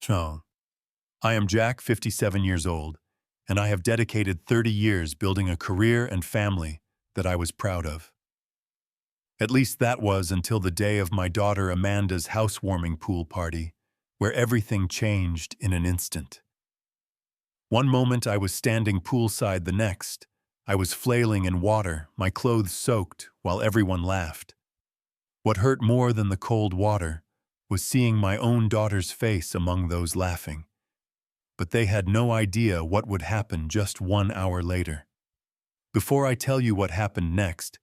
So, I am Jack, 57 years old, and I have dedicated 30 years building a career and family that I was proud of. At least that was until the day of my daughter Amanda's housewarming pool party, where everything changed in an instant. One moment I was standing poolside, the next, I was flailing in water, my clothes soaked, while everyone laughed. What hurt more than the cold water was seeing my own daughter's face among those laughing. But they had no idea what would happen just 1 hour later. Before I tell you what happened next,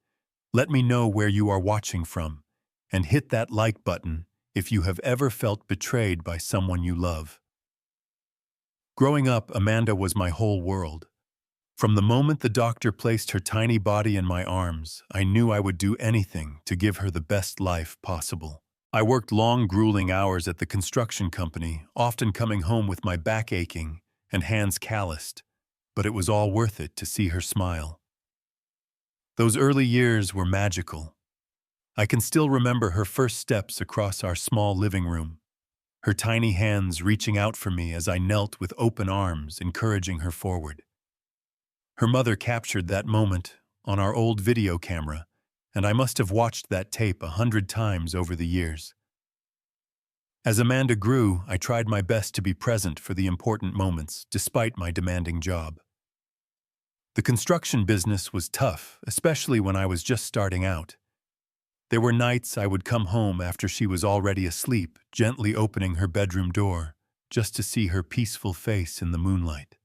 let me know where you are watching from, and hit that like button if you have ever felt betrayed by someone you love. Growing up, Amanda was my whole world. From the moment the doctor placed her tiny body in my arms, I knew I would do anything to give her the best life possible. I worked long, grueling hours at the construction company, often coming home with my back aching and hands calloused, but it was all worth it to see her smile. Those early years were magical. I can still remember her first steps across our small living room, her tiny hands reaching out for me as I knelt with open arms, encouraging her forward. Her mother captured that moment on our old video camera, and I must have watched that tape 100 times over the years. As Amanda grew, I tried my best to be present for the important moments, despite my demanding job. The construction business was tough, especially when I was just starting out. There were nights I would come home after she was already asleep, gently opening her bedroom door, just to see her peaceful face in the moonlight.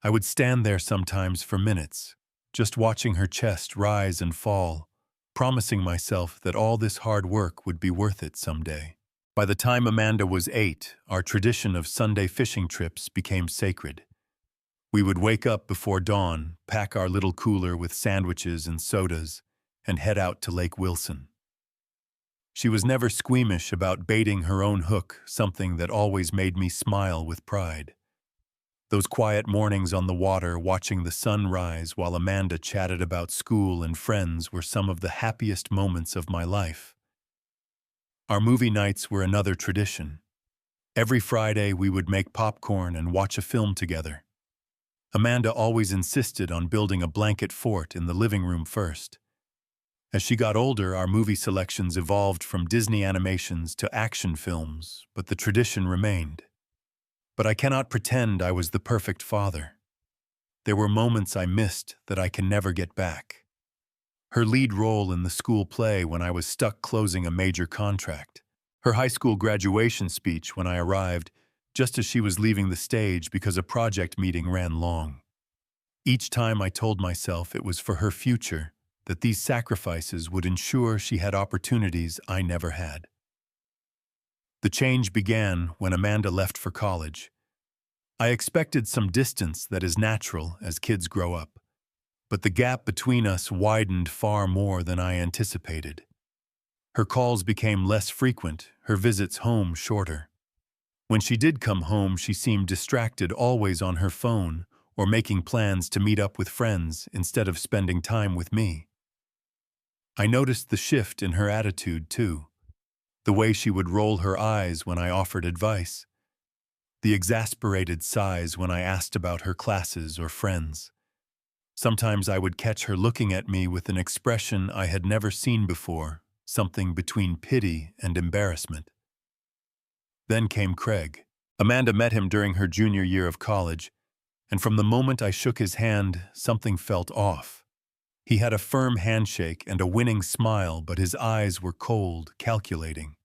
I would stand there sometimes for minutes, just watching her chest rise and fall, promising myself that all this hard work would be worth it someday. By the time Amanda was 8, our tradition of Sunday fishing trips became sacred. We would wake up before dawn, pack our little cooler with sandwiches and sodas, and head out to Lake Wilson. She was never squeamish about baiting her own hook, something that always made me smile with pride. Those quiet mornings on the water, watching the sun rise while Amanda chatted about school and friends, were some of the happiest moments of my life. Our movie nights were another tradition. Every Friday we would make popcorn and watch a film together. Amanda always insisted on building a blanket fort in the living room first. As she got older, our movie selections evolved from Disney animations to action films, but the tradition remained. But I cannot pretend I was the perfect father. There were moments I missed that I can never get back. Her lead role in the school play when I was stuck closing a major contract. Her high school graduation speech when I arrived, just as she was leaving the stage because a project meeting ran long. Each time I told myself it was for her future, that these sacrifices would ensure she had opportunities I never had. The change began when Amanda left for college. I expected some distance that is natural as kids grow up, but the gap between us widened far more than I anticipated. Her calls became less frequent, her visits home shorter. When she did come home, she seemed distracted, always on her phone or making plans to meet up with friends instead of spending time with me. I noticed the shift in her attitude, too. The way she would roll her eyes when I offered advice. The exasperated sighs when I asked about her classes or friends. Sometimes I would catch her looking at me with an expression I had never seen before, something between pity and embarrassment. Then came Craig. Amanda met him during her junior year of college, and from the moment I shook his hand, something felt off. He had a firm handshake and a winning smile, but his eyes were cold, calculating.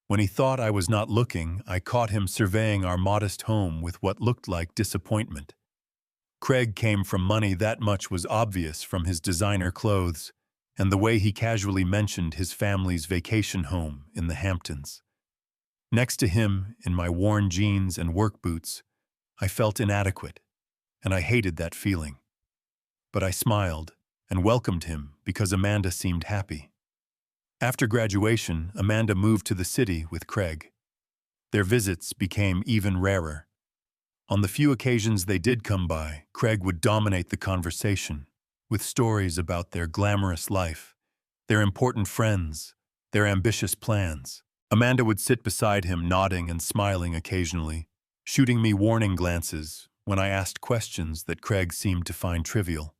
When he thought I was not looking, I caught him surveying our modest home with what looked like disappointment. Craig came from money, that much was obvious from his designer clothes, and the way he casually mentioned his family's vacation home in the Hamptons. Next to him, in my worn jeans and work boots, I felt inadequate, and I hated that feeling. But I smiled and welcomed him because Amanda seemed happy. After graduation, Amanda moved to the city with Craig. Their visits became even rarer. On the few occasions they did come by, Craig would dominate the conversation with stories about their glamorous life, their important friends, their ambitious plans. Amanda would sit beside him, nodding and smiling occasionally, shooting me warning glances when I asked questions that Craig seemed to find trivial.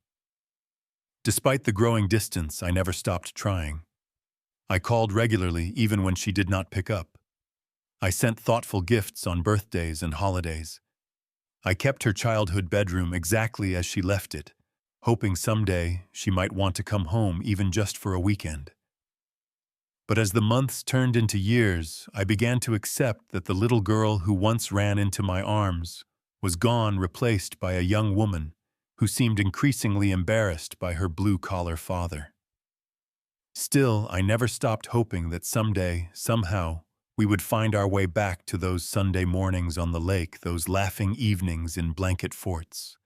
Despite the growing distance, I never stopped trying. I called regularly even when she did not pick up. I sent thoughtful gifts on birthdays and holidays. I kept her childhood bedroom exactly as she left it, hoping someday she might want to come home even just for a weekend. But as the months turned into years, I began to accept that the little girl who once ran into my arms was gone, replaced by a young woman who seemed increasingly embarrassed by her blue-collar father. Still, I never stopped hoping that someday, somehow, we would find our way back to those Sunday mornings on the lake, those laughing evenings in blanket forts.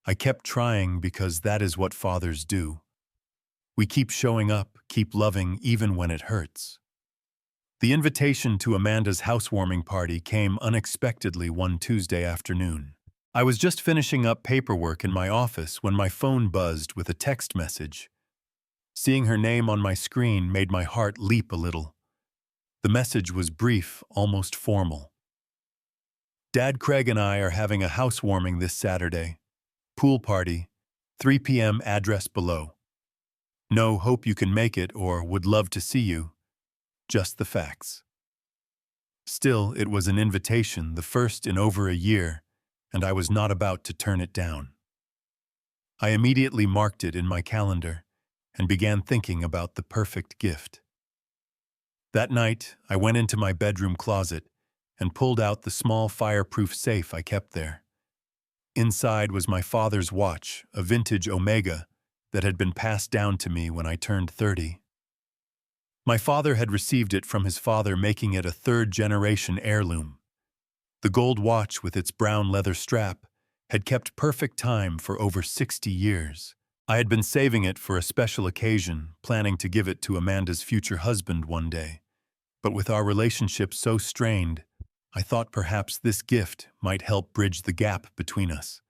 I kept trying because that is what fathers do. We keep showing up, keep loving even when it hurts. The invitation to Amanda's housewarming party came unexpectedly one Tuesday afternoon. I was just finishing up paperwork in my office when my phone buzzed with a text message. Seeing her name on my screen made my heart leap a little. The message was brief, almost formal. Dad, Craig and I are having a housewarming this Saturday. Pool party, 3 p.m. address below. No, hope you can make it or would love to see you. Just the facts. Still, it was an invitation, the first in over a year, and I was not about to turn it down. I immediately marked it in my calendar and began thinking about the perfect gift. That night, I went into my bedroom closet and pulled out the small fireproof safe I kept there. Inside was my father's watch, a vintage Omega that had been passed down to me when I turned 30. My father had received it from his father, making it a third-generation heirloom. The gold watch with its brown leather strap had kept perfect time for over 60 years. I had been saving it for a special occasion, planning to give it to Amanda's future husband one day. But with our relationship so strained, I thought perhaps this gift might help bridge the gap between us.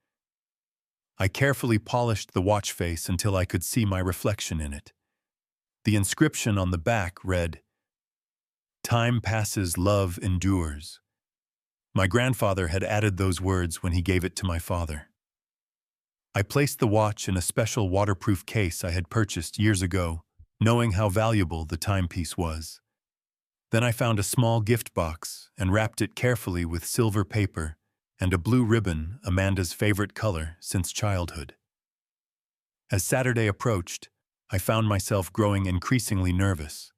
I carefully polished the watch face until I could see my reflection in it. The inscription on the back read, "Time passes, love endures." My grandfather had added those words when he gave it to my father. I placed the watch in a special waterproof case I had purchased years ago, knowing how valuable the timepiece was. Then I found a small gift box and wrapped it carefully with silver paper and a blue ribbon, Amanda's favorite color since childhood. As Saturday approached, I found myself growing increasingly nervous.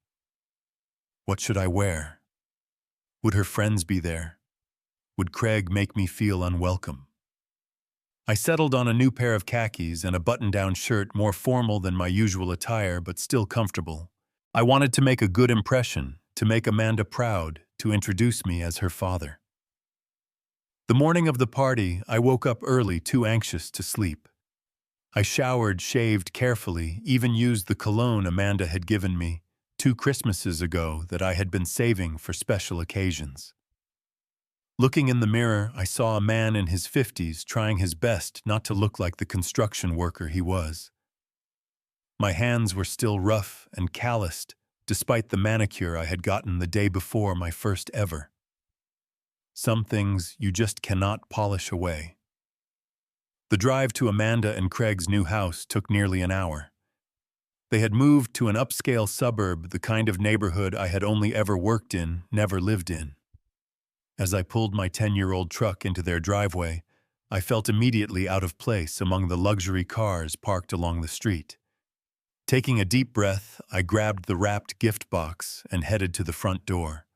What should I wear? Would her friends be there? Would Craig make me feel unwelcome? I settled on a new pair of khakis and a button-down shirt, more formal than my usual attire but still comfortable. I wanted to make a good impression, to make Amanda proud, to introduce me as her father. The morning of the party, I woke up early, too anxious to sleep. I showered, shaved carefully, even used the cologne Amanda had given me 2 Christmases ago that I had been saving for special occasions. Looking in the mirror, I saw a man in his 50s trying his best not to look like the construction worker he was. My hands were still rough and calloused, despite the manicure I had gotten the day before my first ever. Some things you just cannot polish away. The drive to Amanda and Craig's new house took nearly an hour. They had moved to an upscale suburb, the kind of neighborhood I had only ever worked in, never lived in. As I pulled my 10-year-old truck into their driveway, I felt immediately out of place among the luxury cars parked along the street. Taking a deep breath, I grabbed the wrapped gift box and headed to the front door.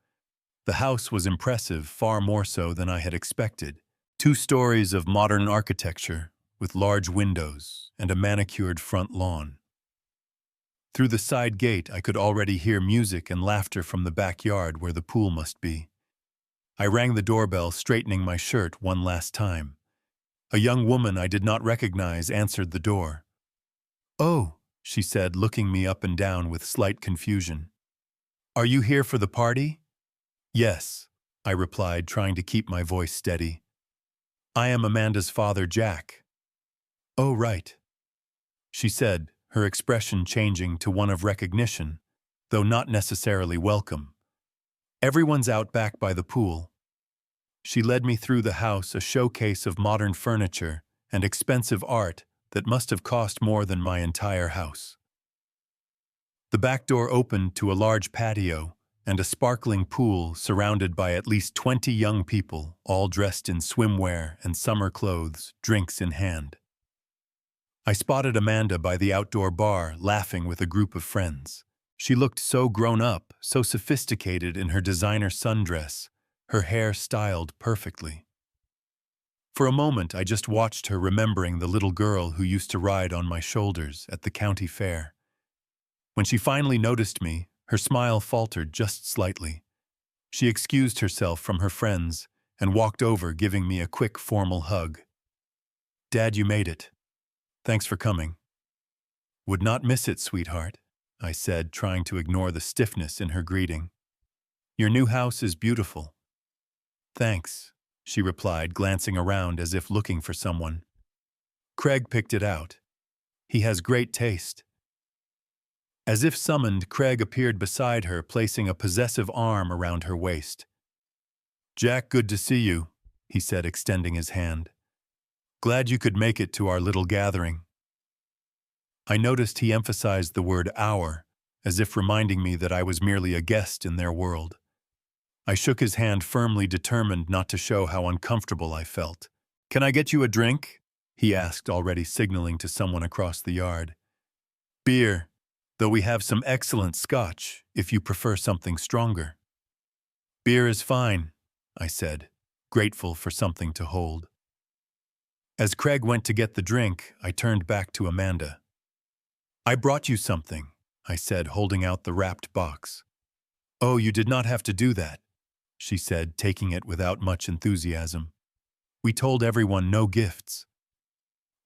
The house was impressive, far more so than I had expected. 2 stories of modern architecture, with large windows and a manicured front lawn. Through the side gate, I could already hear music and laughter from the backyard where the pool must be. I rang the doorbell, straightening my shirt one last time. A young woman I did not recognize answered the door. "Oh," she said, looking me up and down with slight confusion. "Are you here for the party?" "Yes," I replied, trying to keep my voice steady. "I am Amanda's father, Jack." "Oh, right," she said, her expression changing to one of recognition, though not necessarily welcome. Everyone's out back by the pool. She led me through the house, a showcase of modern furniture and expensive art that must have cost more than my entire house. The back door opened to a large patio and a sparkling pool surrounded by at least 20 young people, all dressed in swimwear and summer clothes, drinks in hand. I spotted Amanda by the outdoor bar, laughing with a group of friends. She looked so grown up, so sophisticated in her designer sundress, her hair styled perfectly. For a moment, I just watched her, remembering the little girl who used to ride on my shoulders at the county fair. When she finally noticed me, her smile faltered just slightly. She excused herself from her friends and walked over, giving me a quick, formal hug. "Dad, you made it. Thanks for coming." "Would not miss it, sweetheart," I said, trying to ignore the stiffness in her greeting. "Your new house is beautiful." "Thanks," she replied, glancing around as if looking for someone. "Craig picked it out. He has great taste." As if summoned, Craig appeared beside her, placing a possessive arm around her waist. "Jack, good to see you," he said, extending his hand. "Glad you could make it to our little gathering." I noticed he emphasized the word "our," as if reminding me that I was merely a guest in their world. I shook his hand firmly, determined not to show how uncomfortable I felt. "Can I get you a drink?" he asked, already signaling to someone across the yard. "Beer, though we have some excellent scotch, if you prefer something stronger." "Beer is fine," I said, grateful for something to hold. As Craig went to get the drink, I turned back to Amanda. "I brought you something," I said, holding out the wrapped box. "Oh, you did not have to do that," she said, taking it without much enthusiasm. "We told everyone no gifts."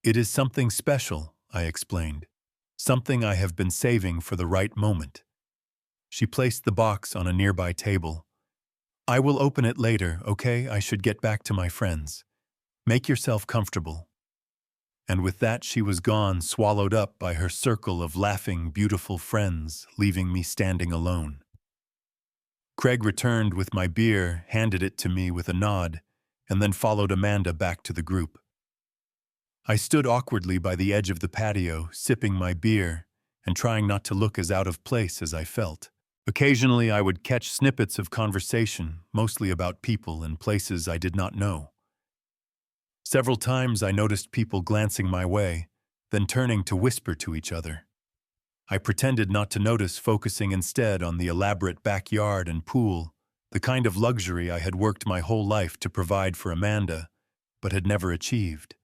"It is something special," I explained. "Something I have been saving for the right moment." She placed the box on a nearby table. "I will open it later, okay? I should get back to my friends. Make yourself comfortable." And with that she was gone, swallowed up by her circle of laughing, beautiful friends, leaving me standing alone. Craig returned with my beer, handed it to me with a nod, and then followed Amanda back to the group. I stood awkwardly by the edge of the patio, sipping my beer and trying not to look as out of place as I felt. Occasionally I would catch snippets of conversation, mostly about people and places I did not know. Several times I noticed people glancing my way, then turning to whisper to each other. I pretended not to notice, focusing instead on the elaborate backyard and pool, the kind of luxury I had worked my whole life to provide for Amanda, but had never achieved.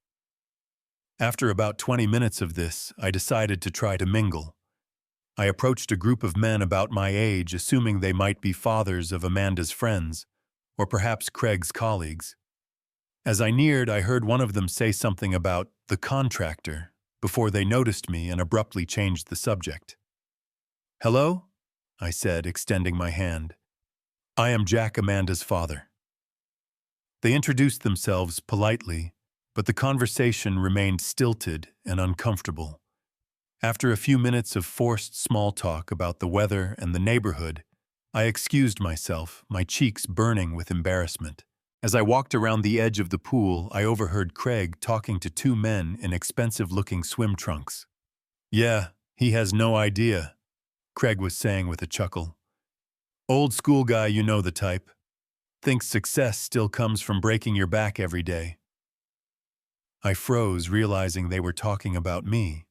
After about 20 minutes of this, I decided to try to mingle. I approached a group of men about my age, assuming they might be fathers of Amanda's friends, or perhaps Craig's colleagues. As I neared, I heard one of them say something about the contractor before they noticed me and abruptly changed the subject. "Hello?" I said, extending my hand. "I am Jack, Amanda's father." They introduced themselves politely, but the conversation remained stilted and uncomfortable. After a few minutes of forced small talk about the weather and the neighborhood, I excused myself, my cheeks burning with embarrassment. As I walked around the edge of the pool, I overheard Craig talking to two men in expensive-looking swim trunks. "Yeah, he has no idea," Craig was saying with a chuckle. "Old school guy, you know the type. Thinks success still comes from breaking your back every day." I froze, realizing they were talking about me.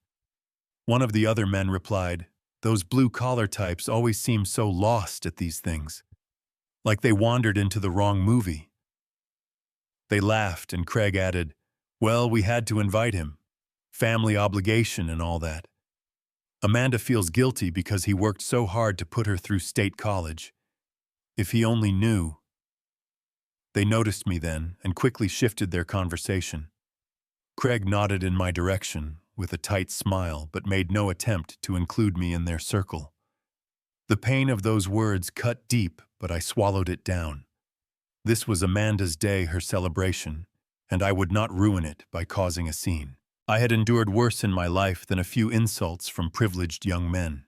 One of the other men replied, "Those blue-collar types always seem so lost at these things, like they wandered into the wrong movie." They laughed, and Craig added, "Well, we had to invite him. Family obligation and all that. Amanda feels guilty because he worked so hard to put her through state college. If he only knew." They noticed me then and quickly shifted their conversation. Craig nodded in my direction with a tight smile, but made no attempt to include me in their circle. The pain of those words cut deep, but I swallowed it down. This was Amanda's day, her celebration, and I would not ruin it by causing a scene. I had endured worse in my life than a few insults from privileged young men.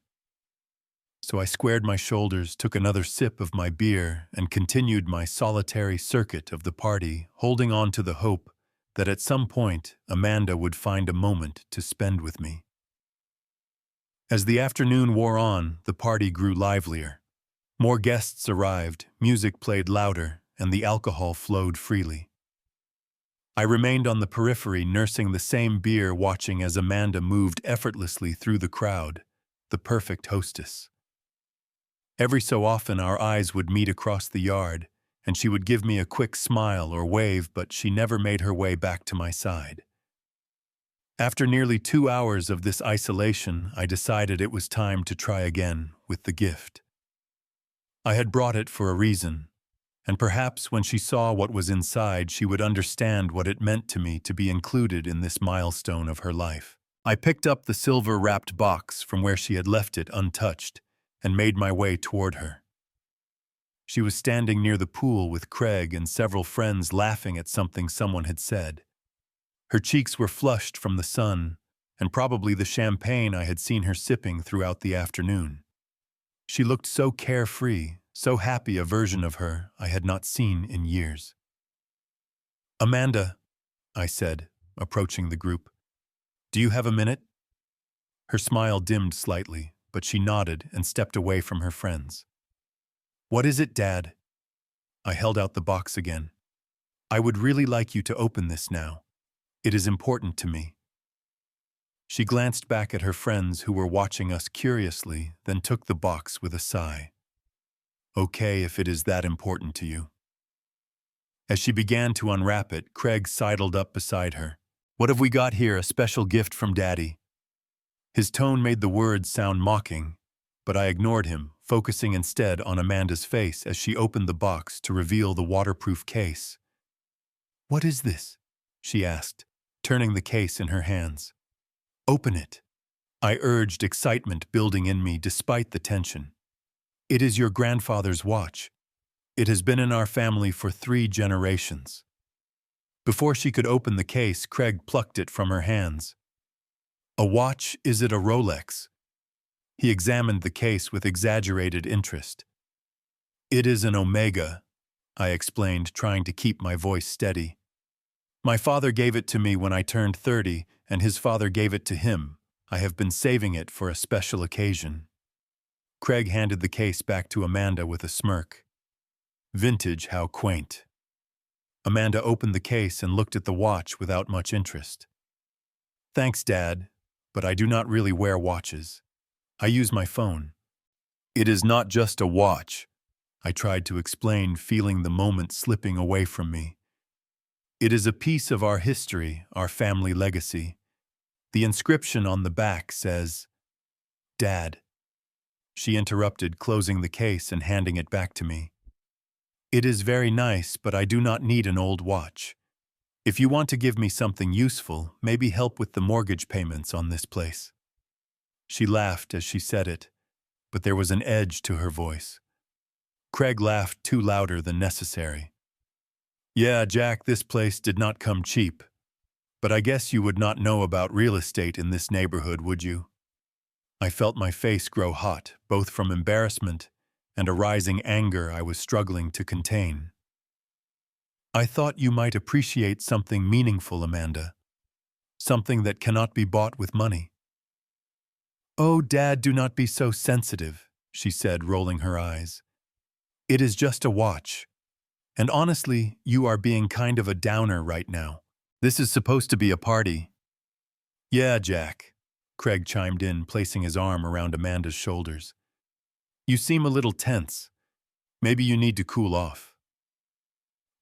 So I squared my shoulders, took another sip of my beer, and continued my solitary circuit of the party, holding on to the hope that at some point Amanda would find a moment to spend with me. As the afternoon wore on, the party grew livelier. More guests arrived, music played louder, and the alcohol flowed freely. I remained on the periphery, nursing the same beer, watching as Amanda moved effortlessly through the crowd, the perfect hostess. Every so often our eyes would meet across the yard, and she would give me a quick smile or wave, but she never made her way back to my side. After nearly 2 hours of this isolation, I decided it was time to try again with the gift. I had brought it for a reason, and perhaps when she saw what was inside, she would understand what it meant to me to be included in this milestone of her life. I picked up the silver-wrapped box from where she had left it untouched and made my way toward her. She was standing near the pool with Craig and several friends, laughing at something someone had said. Her cheeks were flushed from the sun and probably the champagne I had seen her sipping throughout the afternoon. She looked so carefree, so happy, a version of her I had not seen in years. "Amanda," I said, approaching the group, "do you have a minute?" Her smile dimmed slightly, but she nodded and stepped away from her friends. "What is it, Dad?" I held out the box again. "I would really like you to open this now. It is important to me." She glanced back at her friends who were watching us curiously, then took the box with a sigh. "Okay, if it is that important to you." As she began to unwrap it, Craig sidled up beside her. "What have we got here? A special gift from Daddy." His tone made the words sound mocking, but I ignored him, focusing instead on Amanda's face as she opened the box to reveal the waterproof case. "What is this?" she asked, turning the case in her hands. "Open it," I urged, excitement building in me despite the tension. "It is your grandfather's watch. It has been in our family for 3 generations." Before she could open the case, Craig plucked it from her hands. "A watch? Is it a Rolex?" He examined the case with exaggerated interest. "It is an Omega," I explained, trying to keep my voice steady. "My father gave it to me when I turned 30, and his father gave it to him. I have been saving it for a special occasion." Craig handed the case back to Amanda with a smirk. "Vintage, how quaint." Amanda opened the case and looked at the watch without much interest. "Thanks, Dad, but I do not really wear watches. I use my phone." "It is not just a watch," I tried to explain, feeling the moment slipping away from me. "It is a piece of our history, our family legacy. The inscription on the back says, 'Dad.'" She interrupted, closing the case and handing it back to me. "It is very nice, but I do not need an old watch. If you want to give me something useful, maybe help with the mortgage payments on this place." She laughed as she said it, but there was an edge to her voice. Craig laughed too louder than necessary. "Yeah, Jack, this place did not come cheap. But I guess you would not know about real estate in this neighborhood, would you?" I felt my face grow hot, both from embarrassment and a rising anger I was struggling to contain. "I thought you might appreciate something meaningful, Amanda. Something that cannot be bought with money." "Oh, Dad, do not be so sensitive," she said, rolling her eyes. "It is just a watch. And honestly, you are being kind of a downer right now. This is supposed to be a party." "Yeah, Jack," Craig chimed in, placing his arm around Amanda's shoulders. "You seem a little tense. Maybe you need to cool off."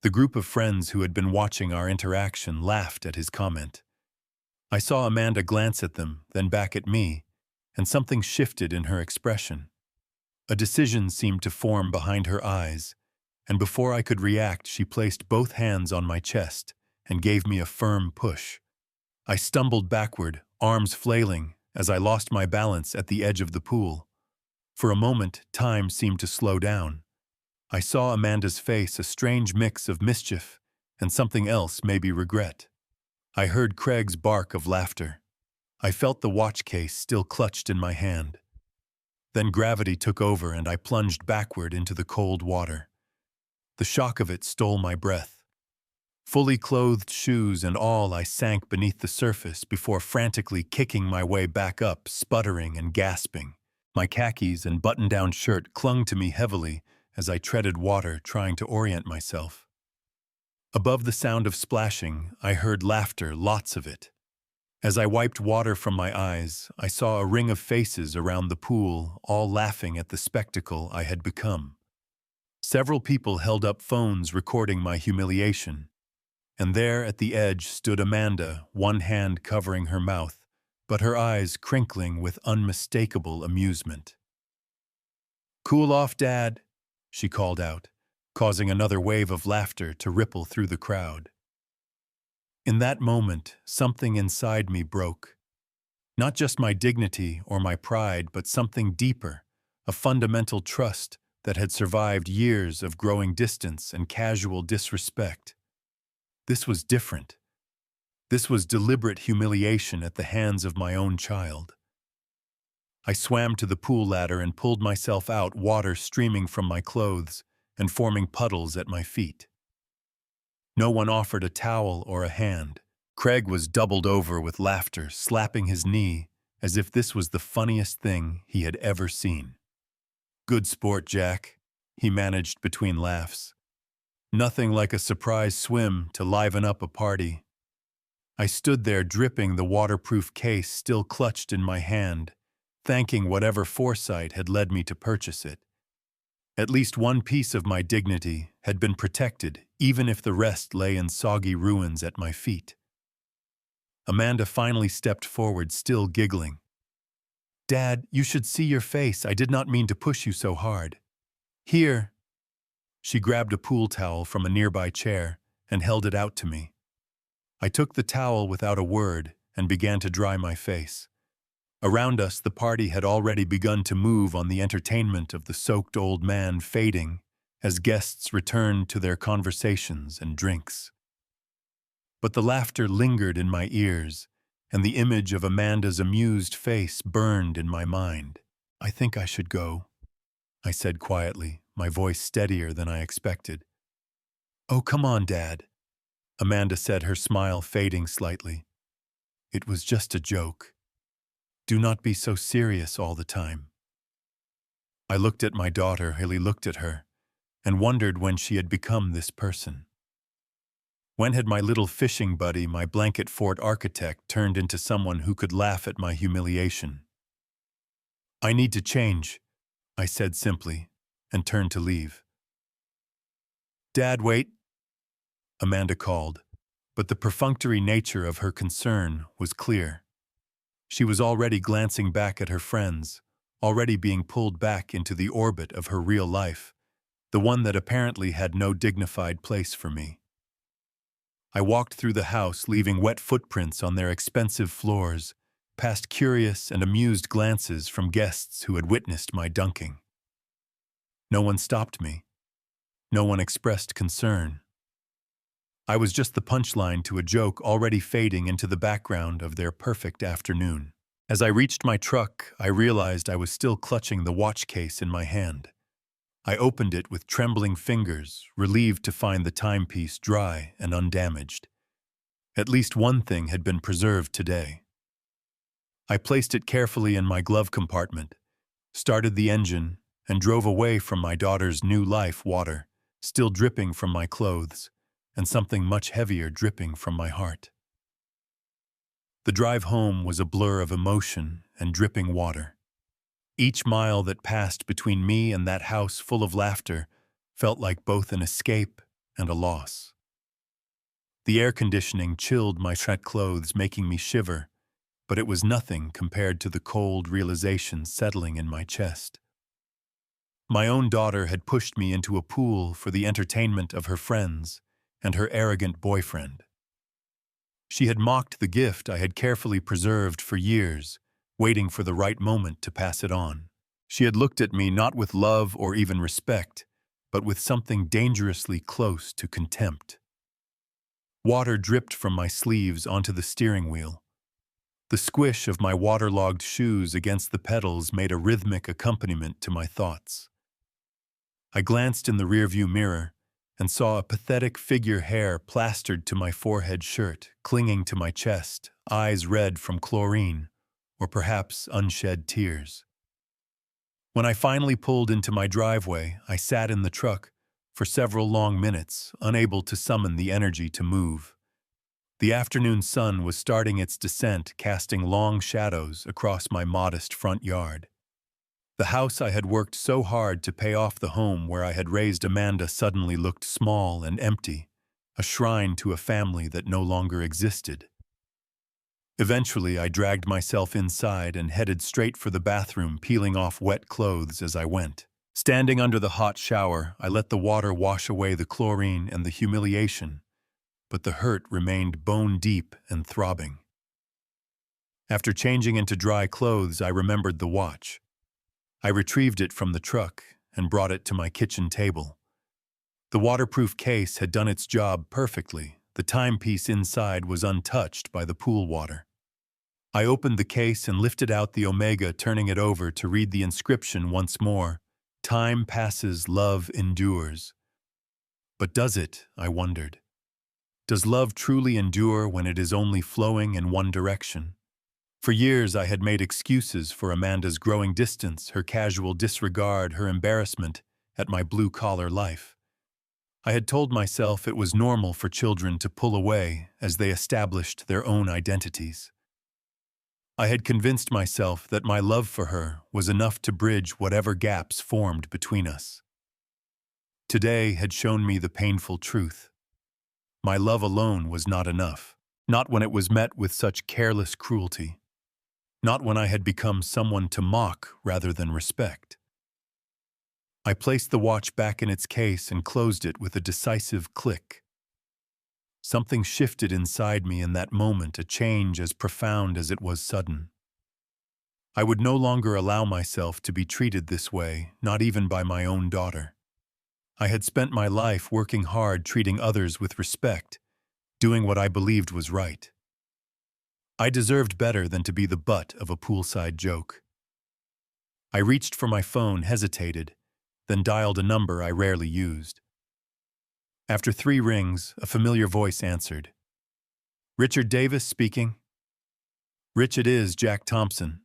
The group of friends who had been watching our interaction laughed at his comment. I saw Amanda glance at them, then back at me, and something shifted in her expression. A decision seemed to form behind her eyes, and before I could react, she placed both hands on my chest and gave me a firm push. I stumbled backward, arms flailing, as I lost my balance at the edge of the pool. For a moment, time seemed to slow down. I saw Amanda's face, a strange mix of mischief and something else, maybe regret. I heard Craig's bark of laughter. I felt the watch case still clutched in my hand. Then gravity took over and I plunged backward into the cold water. The shock of it stole my breath. Fully clothed shoes and all, I sank beneath the surface before frantically kicking my way back up, sputtering and gasping. My khakis and button-down shirt clung to me heavily as I treaded water, trying to orient myself. Above the sound of splashing, I heard laughter, lots of it. As I wiped water from my eyes, I saw a ring of faces around the pool, all laughing at the spectacle I had become. Several people held up phones recording my humiliation. And there at the edge stood Amanda, one hand covering her mouth, but her eyes crinkling with unmistakable amusement. "Cool off, Dad," she called out, causing another wave of laughter to ripple through the crowd. In that moment, something inside me broke. Not just my dignity or my pride, but something deeper, a fundamental trust that had survived years of growing distance and casual disrespect. This was different. This was deliberate humiliation at the hands of my own child. I swam to the pool ladder and pulled myself out, water streaming from my clothes and forming puddles at my feet. No one offered a towel or a hand. Craig was doubled over with laughter, slapping his knee as if this was the funniest thing he had ever seen. "Good sport, Jack," he managed between laughs. "Nothing like a surprise swim to liven up a party." I stood there dripping, the waterproof case still clutched in my hand, thanking whatever foresight had led me to purchase it. At least one piece of my dignity had been protected, even if the rest lay in soggy ruins at my feet. Amanda finally stepped forward, still giggling. "Dad, you should see your face. I did not mean to push you so hard. Here." She grabbed a pool towel from a nearby chair and held it out to me. I took the towel without a word and began to dry my face. Around us, the party had already begun to move on, the entertainment of the soaked old man fading as guests returned to their conversations and drinks. But the laughter lingered in my ears, and the image of Amanda's amused face burned in my mind. "I think I should go," I said quietly, my voice steadier than I expected. "Oh, come on, Dad," Amanda said, her smile fading slightly. "It was just a joke. Do not be so serious all the time." I looked at my daughter, Haley looked at her, and wondered when she had become this person. When had my little fishing buddy, my blanket fort architect, turned into someone who could laugh at my humiliation? "I need to change," I said simply, and turned to leave. "Dad, wait," Amanda called, but the perfunctory nature of her concern was clear. She was already glancing back at her friends, already being pulled back into the orbit of her real life, the one that apparently had no dignified place for me. I walked through the house, leaving wet footprints on their expensive floors, past curious and amused glances from guests who had witnessed my dunking. No one stopped me. No one expressed concern. I was just the punchline to a joke already fading into the background of their perfect afternoon. As I reached my truck, I realized I was still clutching the watch case in my hand. I opened it with trembling fingers, relieved to find the timepiece dry and undamaged. At least one thing had been preserved today. I placed it carefully in my glove compartment, started the engine, and drove away from my daughter's new life, water still dripping from my clothes, and something much heavier dripping from my heart. The drive home was a blur of emotion and dripping water. Each mile that passed between me and that house full of laughter felt like both an escape and a loss. The air conditioning chilled my wet clothes, making me shiver, but it was nothing compared to the cold realization settling in my chest. My own daughter had pushed me into a pool for the entertainment of her friends and her arrogant boyfriend. She had mocked the gift I had carefully preserved for years, waiting for the right moment to pass it on. She had looked at me not with love or even respect, but with something dangerously close to contempt. Water dripped from my sleeves onto the steering wheel. The squish of my waterlogged shoes against the pedals made a rhythmic accompaniment to my thoughts. I glanced in the rearview mirror and saw a pathetic figure hair plastered to my forehead shirt, clinging to my chest, eyes red from chlorine, or perhaps unshed tears. When I finally pulled into my driveway, I sat in the truck for several long minutes, unable to summon the energy to move. The afternoon sun was starting its descent, casting long shadows across my modest front yard. The house I had worked so hard to pay off, the home where I had raised Amanda, suddenly looked small and empty, a shrine to a family that no longer existed. Eventually, I dragged myself inside and headed straight for the bathroom, peeling off wet clothes as I went. Standing under the hot shower, I let the water wash away the chlorine and the humiliation, but the hurt remained bone-deep and throbbing. After changing into dry clothes, I remembered the watch. I retrieved it from the truck and brought it to my kitchen table. The waterproof case had done its job perfectly. The timepiece inside was untouched by the pool water. I opened the case and lifted out the Omega, turning it over to read the inscription once more. Time passes, love endures. But does it? I wondered. Does love truly endure when it is only flowing in one direction? For years I had made excuses for Amanda's growing distance, her casual disregard, her embarrassment at my blue-collar life. I had told myself it was normal for children to pull away as they established their own identities. I had convinced myself that my love for her was enough to bridge whatever gaps formed between us. Today had shown me the painful truth. My love alone was not enough, not when it was met with such careless cruelty. Not when I had become someone to mock rather than respect. I placed the watch back in its case and closed it with a decisive click. Something shifted inside me in that moment, a change as profound as it was sudden. I would no longer allow myself to be treated this way, not even by my own daughter. I had spent my life working hard, treating others with respect, doing what I believed was right. I deserved better than to be the butt of a poolside joke. I reached for my phone, hesitated, then dialed a number I rarely used. After 3 rings, a familiar voice answered. "Richard Davis speaking." "Rich, it is, Jack Thompson,"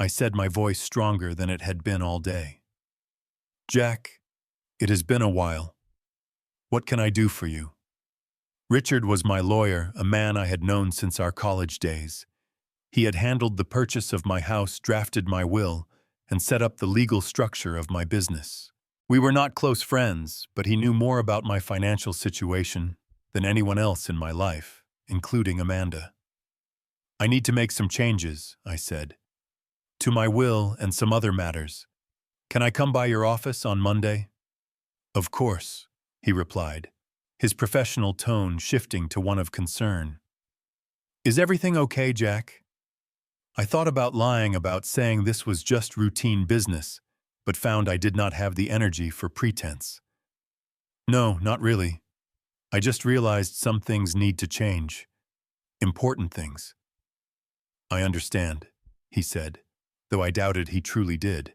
I said, my voice stronger than it had been all day. "Jack, it has been a while. What can I do for you?" Richard was my lawyer, a man I had known since our college days. He had handled the purchase of my house, drafted my will, and set up the legal structure of my business. We were not close friends, but he knew more about my financial situation than anyone else in my life, including Amanda. "I need to make some changes," I said, "to my will and some other matters. Can I come by your office on Monday?" "Of course," he replied, his professional tone shifting to one of concern. "Is everything okay, Jack?" I thought about lying about saying this was just routine business, but found I did not have the energy for pretense. "No, not really. I just realized some things need to change. Important things." "I understand," he said, though I doubted he truly did.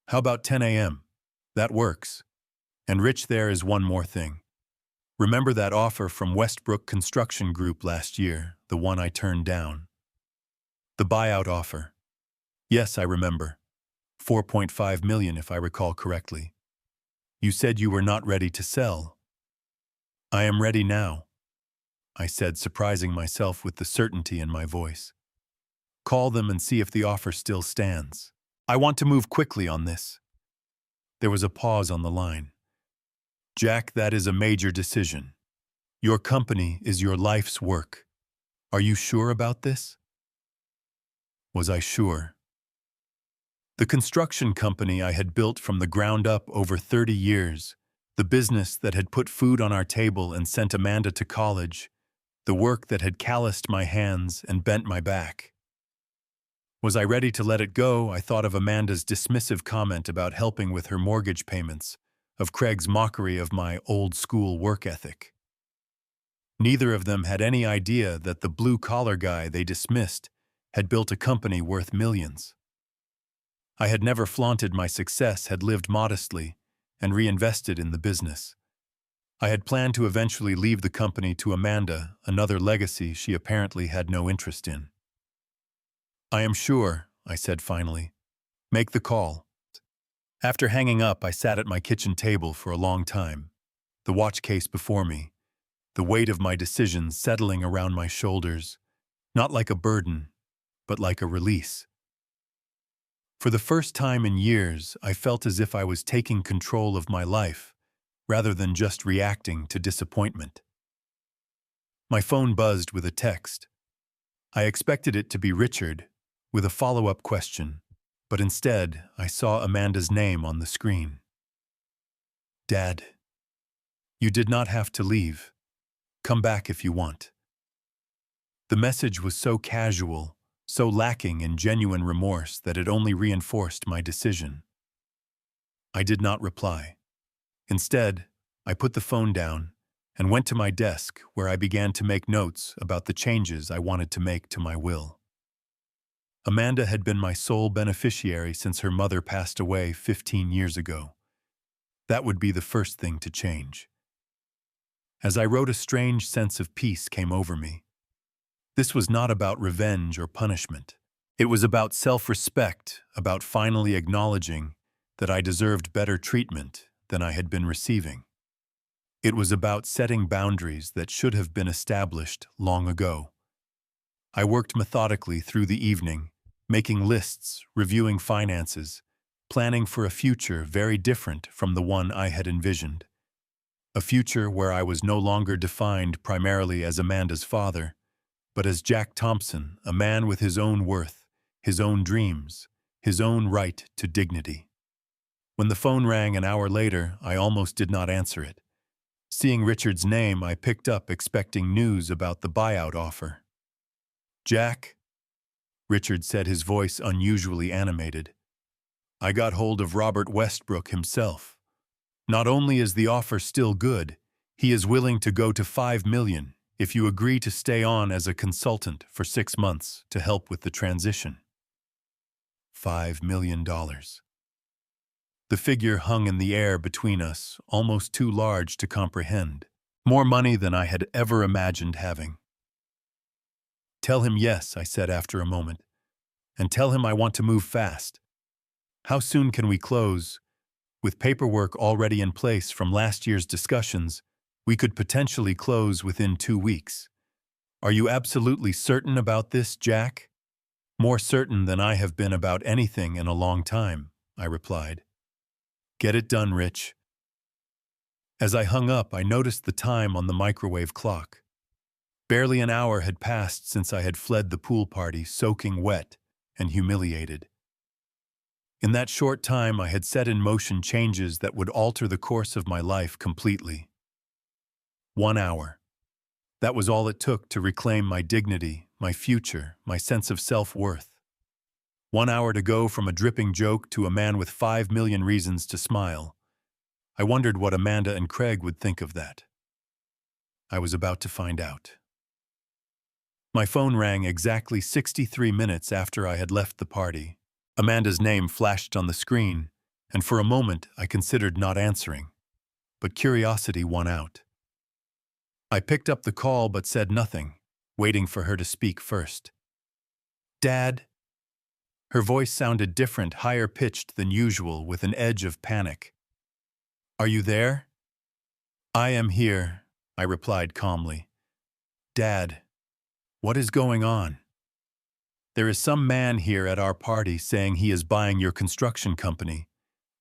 "How about 10 a.m.? That works. And Rich, there is one more thing. Remember that offer from Westbrook Construction Group last year, the one I turned down? The buyout offer. Yes, I remember. $4.5 million, if I recall correctly. You said you were not ready to sell." "I am ready now," I said, surprising myself with the certainty in my voice. "Call them and see if the offer still stands. I want to move quickly on this." There was a pause on the line. "Jack, that is a major decision. Your company is your life's work. Are you sure about this?" Was I sure? The construction company I had built from the ground up over 30 years, the business that had put food on our table and sent Amanda to college, the work that had calloused my hands and bent my back. Was I ready to let it go? I thought of Amanda's dismissive comment about helping with her mortgage payments, of Craig's mockery of my old-school work ethic. Neither of them had any idea that the blue-collar guy they dismissed had built a company worth millions. I had never flaunted my success, had lived modestly, and reinvested in the business. I had planned to eventually leave the company to Amanda, another legacy she apparently had no interest in. "I am sure," I said finally. "Make the call." After hanging up, I sat at my kitchen table for a long time, the watch case before me, the weight of my decisions settling around my shoulders, not like a burden, but like a release. For the first time in years, I felt as if I was taking control of my life, rather than just reacting to disappointment. My phone buzzed with a text. I expected it to be Richard, with a follow-up question, but instead I saw Amanda's name on the screen. "Dad, you did not have to leave. Come back if you want." The message was so casual, so lacking in genuine remorse that it only reinforced my decision. I did not reply. Instead, I put the phone down and went to my desk where I began to make notes about the changes I wanted to make to my will. Amanda had been my sole beneficiary since her mother passed away 15 years ago. That would be the first thing to change. As I wrote, a strange sense of peace came over me. This was not about revenge or punishment. It was about self-respect, about finally acknowledging that I deserved better treatment than I had been receiving. It was about setting boundaries that should have been established long ago. I worked methodically through the evening, making lists, reviewing finances, planning for a future very different from the one I had envisioned. A future where I was no longer defined primarily as Amanda's father, but as Jack Thompson, a man with his own worth, his own dreams, his own right to dignity. When the phone rang an hour later, I almost did not answer it. Seeing Richard's name, I picked up, expecting news about the buyout offer. "Jack," Richard said, his voice unusually animated. "I got hold of Robert Westbrook himself. Not only is the offer still good, he is willing to go to $5 million if you agree to stay on as a consultant for 6 months to help with the transition." $5 million. The figure hung in the air between us, almost too large to comprehend. More money than I had ever imagined having. "Tell him yes," I said after a moment. "And tell him I want to move fast. How soon can we close? With paperwork already in place from last year's discussions, we could potentially close within 2 weeks. Are you absolutely certain about this, Jack?" "More certain than I have been about anything in a long time," I replied. "Get it done, Rich." As I hung up, I noticed the time on the microwave clock. Barely an hour had passed since I had fled the pool party, soaking wet and humiliated. In that short time, I had set in motion changes that would alter the course of my life completely. 1 hour. That was all it took to reclaim my dignity, my future, my sense of self-worth. 1 hour to go from a dripping joke to a man with 5 million reasons to smile. I wondered what Amanda and Craig would think of that. I was about to find out. My phone rang exactly 63 minutes after I had left the party. Amanda's name flashed on the screen, and for a moment I considered not answering, but curiosity won out. I picked up the call but said nothing, waiting for her to speak first. "Dad?" Her voice sounded different, higher-pitched than usual, with an edge of panic. "Are you there?" "I am here," I replied calmly. "Dad, what is going on?" "There is some man here at our party saying he is buying your construction company.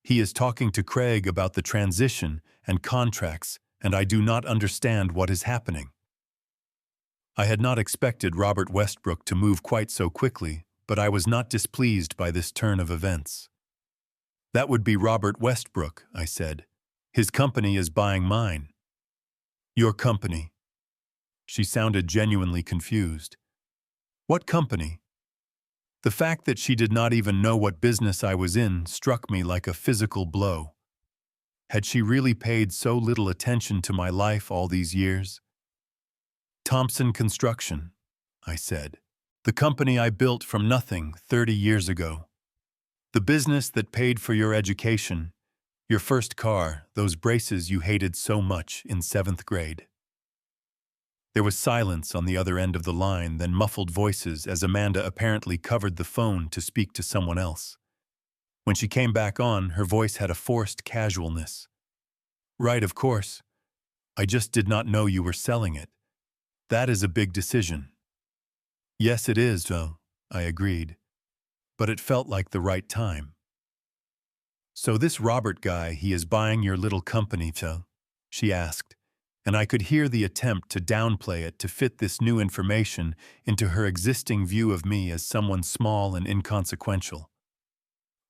He is talking to Craig about the transition and contracts, and I do not understand what is happening." I had not expected Robert Westbrook to move quite so quickly, but I was not displeased by this turn of events. "That would be Robert Westbrook," I said. "His company is buying mine." "Your company?" She sounded genuinely confused. "What company?" The fact that she did not even know what business I was in struck me like a physical blow. Had she really paid so little attention to my life all these years? Thompson Construction, I said. The company I built from nothing 30 years ago. The business that paid for your education, your first car, those braces you hated so much in 7th grade. There was silence on the other end of the line, then muffled voices as Amanda apparently covered the phone to speak to someone else. When she came back on, her voice had a forced casualness. Right, of course. I just did not know you were selling it. That is a big decision. Yes, it is, though, I agreed. But it felt like the right time. So this Robert guy, he is buying your little company, so? She asked, and I could hear the attempt to downplay it to fit this new information into her existing view of me as someone small and inconsequential.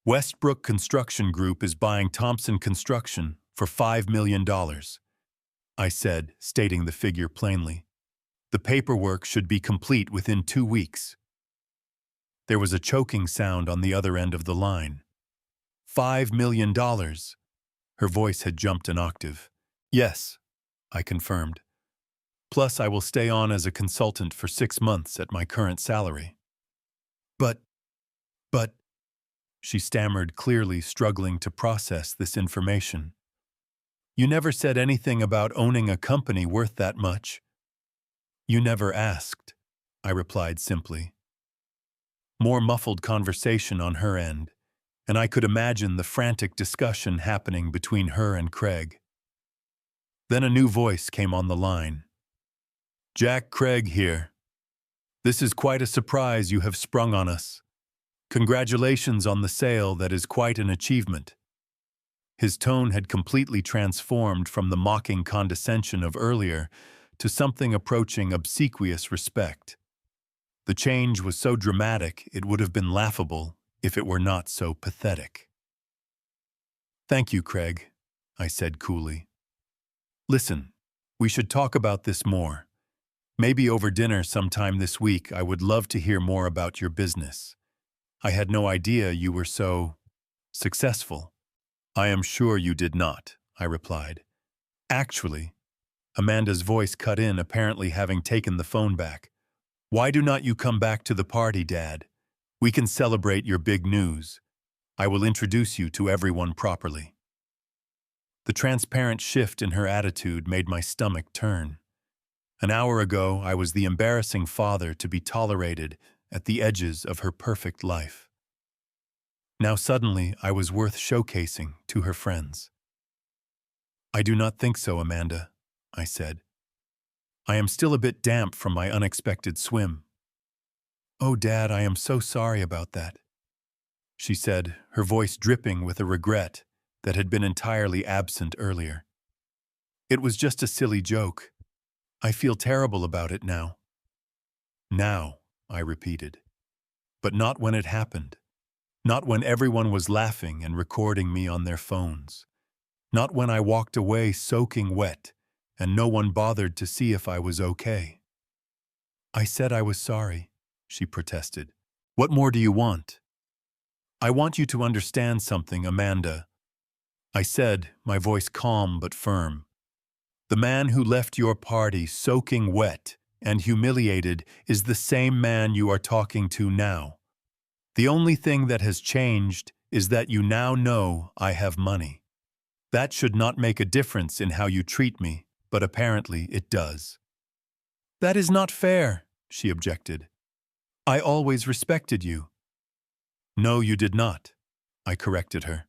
Westbrook Construction Group is buying Thompson Construction for $5 million, I said, stating the figure plainly. The paperwork should be complete within 2 weeks. There was a choking sound on the other end of the line. $5 million. Her voice had jumped an octave. Yes, I confirmed. Plus, I will stay on as a consultant for 6 months at my current salary. But, she stammered, clearly struggling to process this information. You never said anything about owning a company worth that much. You never asked, I replied simply. More muffled conversation on her end, and I could imagine the frantic discussion happening between her and Craig. Then a new voice came on the line. Jack Craig here. This is quite a surprise you have sprung on us. Congratulations on the sale, that is quite an achievement. His tone had completely transformed from the mocking condescension of earlier to something approaching obsequious respect. The change was so dramatic it would have been laughable if it were not so pathetic. Thank you, Craig, I said coolly. Listen, we should talk about this more. Maybe over dinner sometime this week. I would love to hear more about your business. I had no idea you were so successful. I am sure you did not, I replied. Actually, Amanda's voice cut in, apparently having taken the phone back. Why do not you come back to the party, Dad? We can celebrate your big news. I will introduce you to everyone properly. The transparent shift in her attitude made my stomach turn. An hour ago, I was the embarrassing father to be tolerated at the edges of her perfect life. Now suddenly, I was worth showcasing to her friends. I do not think so, Amanda, I said. I am still a bit damp from my unexpected swim. Oh, Dad, I am so sorry about that, she said, her voice dripping with a regret that had been entirely absent earlier. It was just a silly joke. I feel terrible about it now. Now, I repeated. But not when it happened. Not when everyone was laughing and recording me on their phones. Not when I walked away soaking wet and no one bothered to see if I was okay. I said I was sorry, she protested. What more do you want? I want you to understand something, Amanda, I said, my voice calm but firm. The man who left your party soaking wet and humiliated is the same man you are talking to now. The only thing that has changed is that you now know I have money. That should not make a difference in how you treat me, but apparently it does. That is not fair, she objected. I always respected you. No, you did not, I corrected her.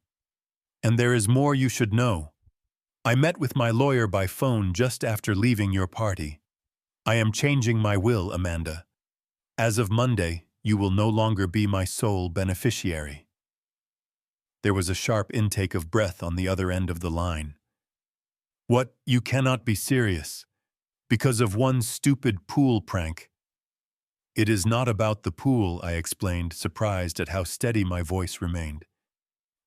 And there is more you should know. I met with my lawyer by phone just after leaving your party. I am changing my will, Amanda. As of Monday, you will no longer be my sole beneficiary. There was a sharp intake of breath on the other end of the line. What? You cannot be serious. Because of one stupid pool prank. It is not about the pool, I explained, surprised at how steady my voice remained.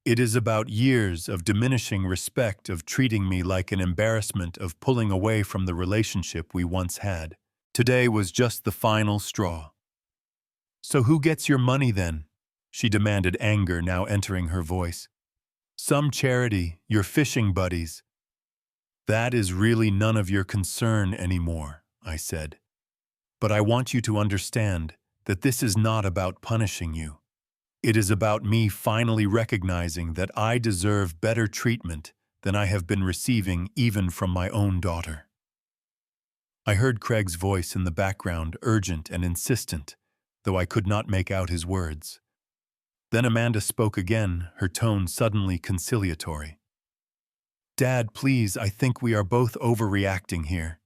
It is about years of diminishing respect, of treating me like an embarrassment, of pulling away from the relationship we once had. Today was just the final straw. So who gets your money then? She demanded, anger now entering her voice. Some charity, your fishing buddies. That is really none of your concern anymore, I said. But I want you to understand that this is not about punishing you. It is about me finally recognizing that I deserve better treatment than I have been receiving even from my own daughter." I heard Craig's voice in the background, urgent and insistent, though I could not make out his words. Then Amanda spoke again, her tone suddenly conciliatory. "Dad, please, I think we are both overreacting here.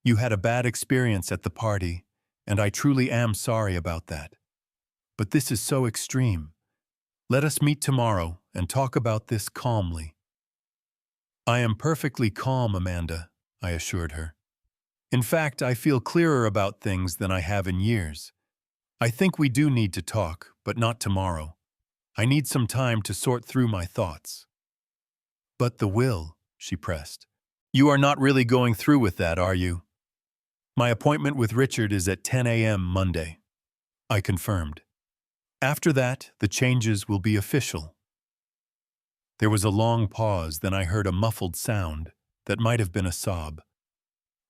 You had a bad experience at the party, and I truly am sorry about that. But this is so extreme. Let us meet tomorrow and talk about this calmly." "I am perfectly calm, Amanda," I assured her. "In fact, I feel clearer about things than I have in years. I think we do need to talk, but not tomorrow. I need some time to sort through my thoughts." "But the will," she pressed. "You are not really going through with that, are you?" "My appointment with Richard is at 10 a.m. Monday," I confirmed. "After that, the changes will be official." There was a long pause, then I heard a muffled sound that might have been a sob.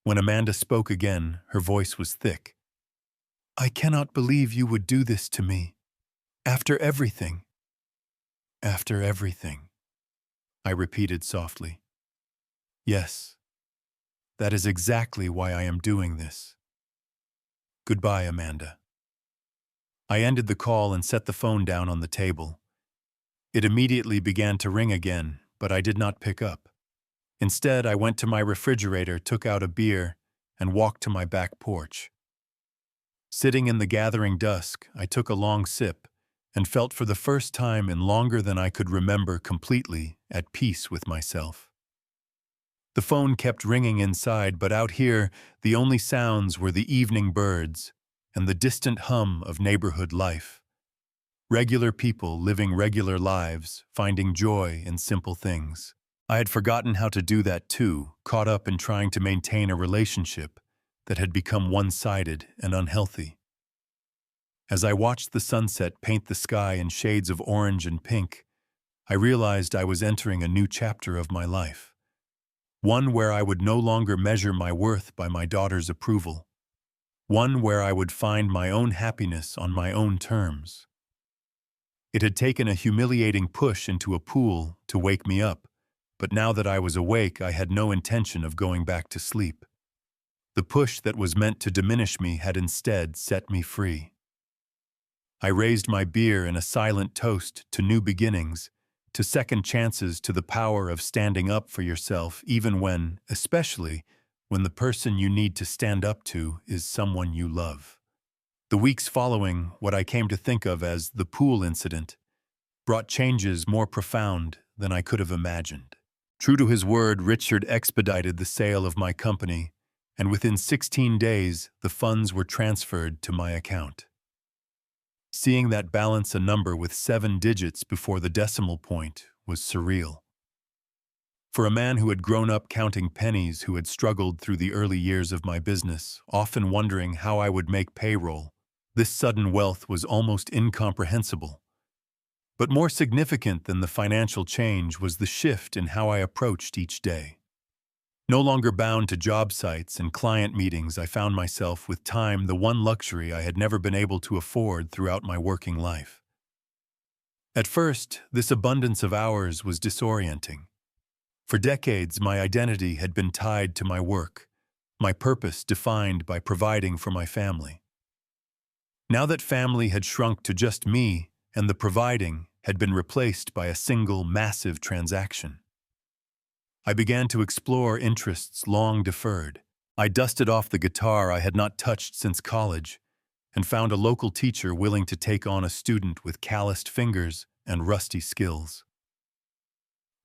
When Amanda spoke again, her voice was thick. "I cannot believe you would do this to me. After everything." "After everything," I repeated softly. "Yes, that is exactly why I am doing this. Goodbye, Amanda." I ended the call and set the phone down on the table. It immediately began to ring again, but I did not pick up. Instead, I went to my refrigerator, took out a beer, and walked to my back porch. Sitting in the gathering dusk, I took a long sip and felt for the first time in longer than I could remember completely at peace with myself. The phone kept ringing inside, but out here, the only sounds were the evening birds and the distant hum of neighborhood life. Regular people living regular lives, finding joy in simple things. I had forgotten how to do that too, caught up in trying to maintain a relationship that had become one-sided and unhealthy. As I watched the sunset paint the sky in shades of orange and pink, I realized I was entering a new chapter of my life. One where I would no longer measure my worth by my daughter's approval. One where I would find my own happiness on my own terms. It had taken a humiliating push into a pool to wake me up, but now that I was awake, I had no intention of going back to sleep. The push that was meant to diminish me had instead set me free. I raised my beer in a silent toast to new beginnings, to second chances, to the power of standing up for yourself, even when, especially, when the person you need to stand up to is someone you love. The weeks following what I came to think of as the pool incident brought changes more profound than I could have imagined. True to his word, Richard expedited the sale of my company, and within 16 days, the funds were transferred to my account. Seeing that balance a number with 7 digits before the decimal point was surreal. For a man who had grown up counting pennies, who had struggled through the early years of my business, often wondering how I would make payroll, this sudden wealth was almost incomprehensible. But more significant than the financial change was the shift in how I approached each day. No longer bound to job sites and client meetings, I found myself with time, the one luxury I had never been able to afford throughout my working life. At first, this abundance of hours was disorienting. For decades, my identity had been tied to my work, my purpose defined by providing for my family. Now that family had shrunk to just me, and the providing had been replaced by a single massive transaction, I began to explore interests long deferred. I dusted off the guitar I had not touched since college and found a local teacher willing to take on a student with calloused fingers and rusty skills.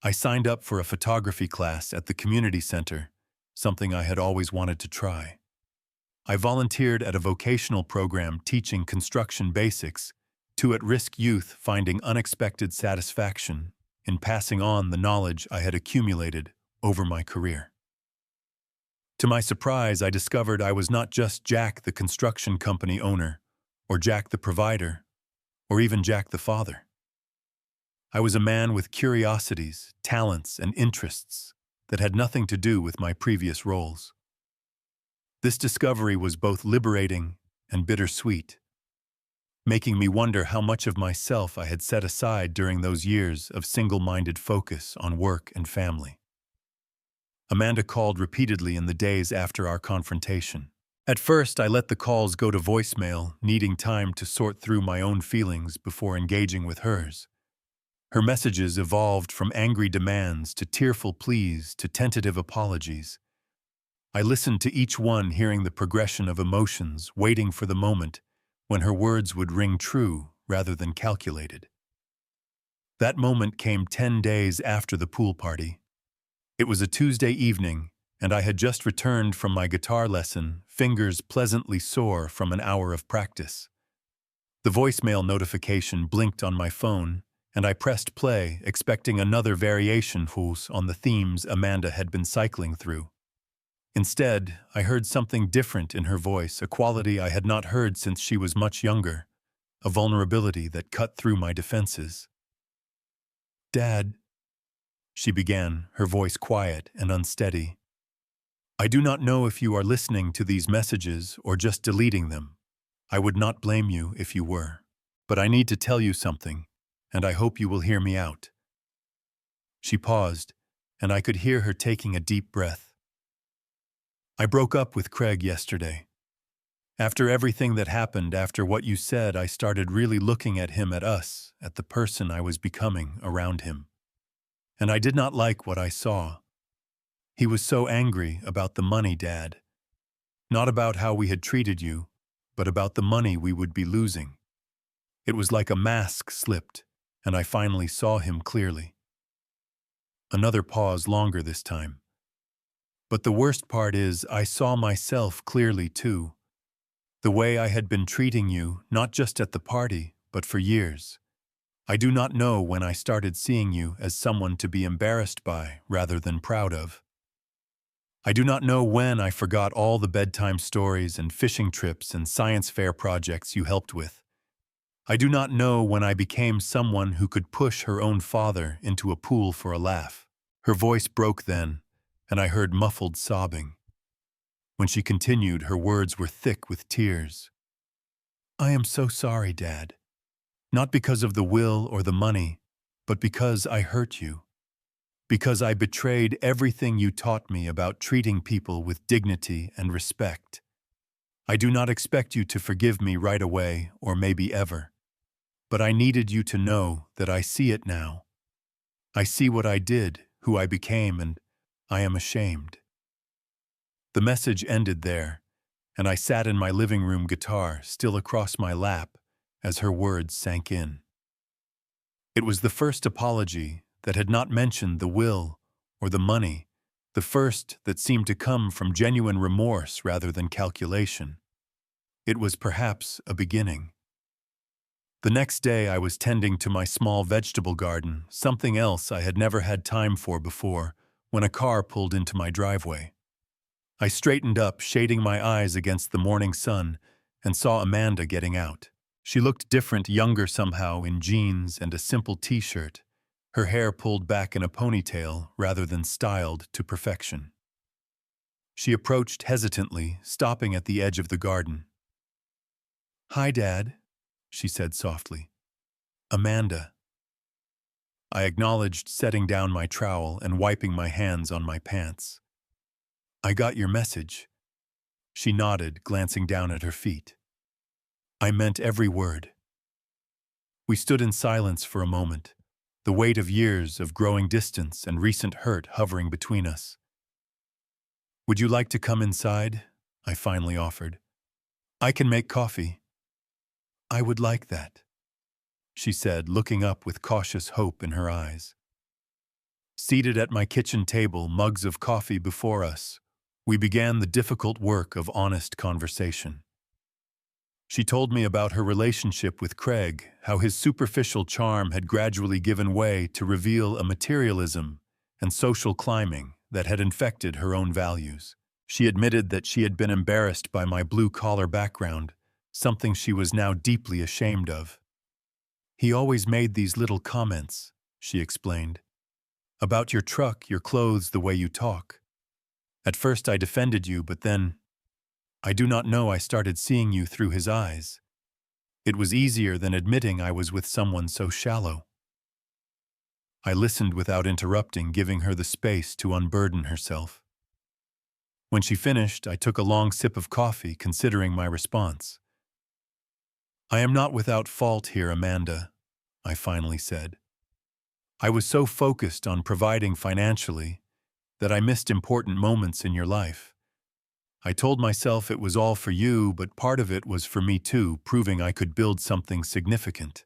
I signed up for a photography class at the community center, something I had always wanted to try. I volunteered at a vocational program teaching construction basics to at-risk youth, finding unexpected satisfaction in passing on the knowledge I had accumulated over my career. To my surprise, I discovered I was not just Jack the construction company owner, or Jack the provider, or even Jack the father. I was a man with curiosities, talents, and interests that had nothing to do with my previous roles. This discovery was both liberating and bittersweet, making me wonder how much of myself I had set aside during those years of single-minded focus on work and family. Amanda called repeatedly in the days after our confrontation. At first, I let the calls go to voicemail, needing time to sort through my own feelings before engaging with hers. Her messages evolved from angry demands to tearful pleas to tentative apologies. I listened to each one, hearing the progression of emotions, waiting for the moment when her words would ring true rather than calculated. That moment came 10 days after the pool party. It was a Tuesday evening, and I had just returned from my guitar lesson, fingers pleasantly sore from an hour of practice. The voicemail notification blinked on my phone, and I pressed play, expecting another variation on the themes Amanda had been cycling through. Instead, I heard something different in her voice, a quality I had not heard since she was much younger, a vulnerability that cut through my defenses. "Dad," she began, her voice quiet and unsteady. "I do not know if you are listening to these messages or just deleting them. I would not blame you if you were. But I need to tell you something, and I hope you will hear me out." She paused, and I could hear her taking a deep breath. "I broke up with Craig yesterday. After everything that happened, after what you said, I started really looking at him, at us, at the person I was becoming around him. And I did not like what I saw. He was so angry about the money, Dad. Not about how we had treated you, but about the money we would be losing. It was like a mask slipped, and I finally saw him clearly." Another pause, longer this time. "But the worst part is, I saw myself clearly too. The way I had been treating you, not just at the party, but for years. I do not know when I started seeing you as someone to be embarrassed by rather than proud of. I do not know when I forgot all the bedtime stories and fishing trips and science fair projects you helped with. I do not know when I became someone who could push her own father into a pool for a laugh." Her voice broke then, and I heard muffled sobbing. When she continued, her words were thick with tears. "I am so sorry, Dad. Not because of the will or the money, but because I hurt you. Because I betrayed everything you taught me about treating people with dignity and respect. I do not expect you to forgive me right away, or maybe ever. But I needed you to know that I see it now. I see what I did, who I became, and I am ashamed." The message ended there, and I sat in my living room, guitar still across my lap, as her words sank in. It was the first apology that had not mentioned the will or the money, the first that seemed to come from genuine remorse rather than calculation. It was perhaps a beginning. The next day I was tending to my small vegetable garden, something else I had never had time for before, when a car pulled into my driveway. I straightened up, shading my eyes against the morning sun, and saw Amanda getting out. She looked different, younger somehow, in jeans and a simple t-shirt, her hair pulled back in a ponytail rather than styled to perfection. She approached hesitantly, stopping at the edge of the garden. "Hi, Dad," she said softly. "Amanda." I acknowledged, setting down my trowel and wiping my hands on my pants. "I got your message." She nodded, glancing down at her feet. "I meant every word." We stood in silence for a moment, the weight of years of growing distance and recent hurt hovering between us. "Would you like to come inside?" I finally offered. "I can make coffee." "I would like that," she said, looking up with cautious hope in her eyes. Seated at my kitchen table, mugs of coffee before us, we began the difficult work of honest conversation. She told me about her relationship with Craig, how his superficial charm had gradually given way to reveal a materialism and social climbing that had infected her own values. She admitted that she had been embarrassed by my blue-collar background, something she was now deeply ashamed of. "He always made these little comments," she explained, "about your truck, your clothes, the way you talk. At first I defended you, but then I do not know I started seeing you through his eyes. It was easier than admitting I was with someone so shallow. I listened without interrupting, giving her the space to unburden herself. When she finished, I took a long sip of coffee, considering my response. I am not without fault here, Amanda, I finally said. I was so focused on providing financially that I missed important moments in your life. I told myself it was all for you, but part of it was for me too, proving I could build something significant.